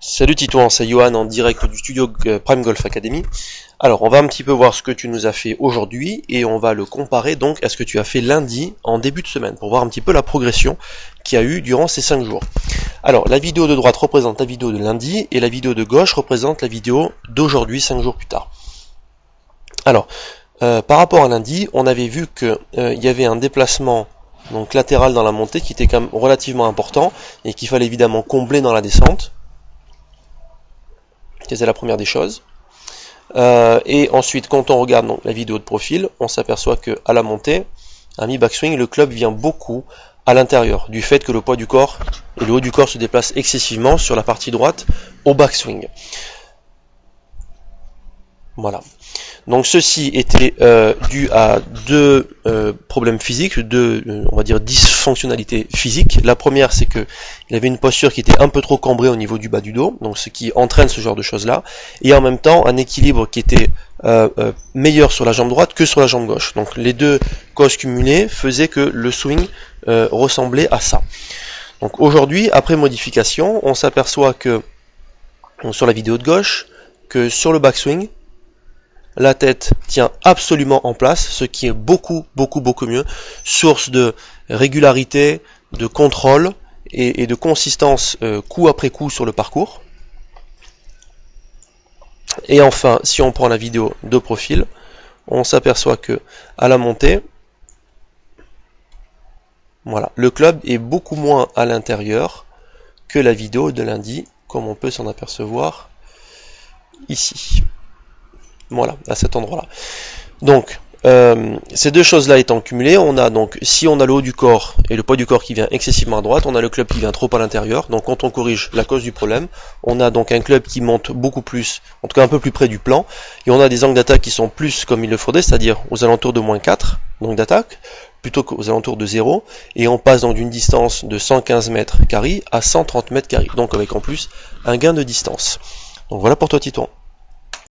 Salut Titouan, c'est Johan en direct du studio Prime Golf Academy. Alors on va un petit peu voir ce que tu nous as fait aujourd'hui et on va le comparer donc à ce que tu as fait lundi en début de semaine pour voir un petit peu la progression qu'il y a eu durant ces 5 jours. Alors la vidéo de droite représente la vidéo de lundi et la vidéo de gauche représente la vidéo d'aujourd'hui 5 jours plus tard. Alors par rapport à lundi, on avait vu qu'il y avait un déplacement donc latéral dans la montée qui était quand même relativement important et qu'il fallait évidemment combler dans la descente. C'est la première des choses. Et ensuite, quand on regarde donc la vidéo de profil, on s'aperçoit que à la montée, à mi-backswing, le club vient beaucoup à l'intérieur, du fait que le poids du corps et le haut du corps se déplacent excessivement sur la partie droite au backswing. Voilà. Donc ceci était dû à deux problèmes physiques, on va dire dysfonctionnalités physiques. La première, c'est que il avait une posture qui était un peu trop cambrée au niveau du bas du dos, donc ce qui entraîne ce genre de choses-là, et en même temps un équilibre qui était meilleur sur la jambe droite que sur la jambe gauche. Donc les deux causes cumulées faisaient que le swing ressemblait à ça. Donc aujourd'hui, après modification, on s'aperçoit que sur la vidéo de gauche, que sur le backswing, la tête tient absolument en place, ce qui est beaucoup mieux, source de régularité, de contrôle et de consistance coup après coup sur le parcours. Et enfin, si on prend la vidéo de profil, on s'aperçoit que à la montée, voilà, le club est beaucoup moins à l'intérieur que la vidéo de lundi, comme on peut s'en apercevoir ici. Voilà, à cet endroit-là. Donc, ces deux choses-là étant cumulées, on a donc, si on a le haut du corps et le poids du corps qui vient excessivement à droite, on a le club qui vient trop à l'intérieur. Donc, quand on corrige la cause du problème, on a donc un club qui monte beaucoup plus, en tout cas un peu plus près du plan, et on a des angles d'attaque qui sont plus comme il le faudrait, c'est-à-dire aux alentours de -4, donc d'attaque, plutôt qu'aux alentours de 0, et on passe donc d'une distance de 115 mètres carrés à 130 mètres carrés, donc avec en plus un gain de distance. Donc voilà pour toi Titouan.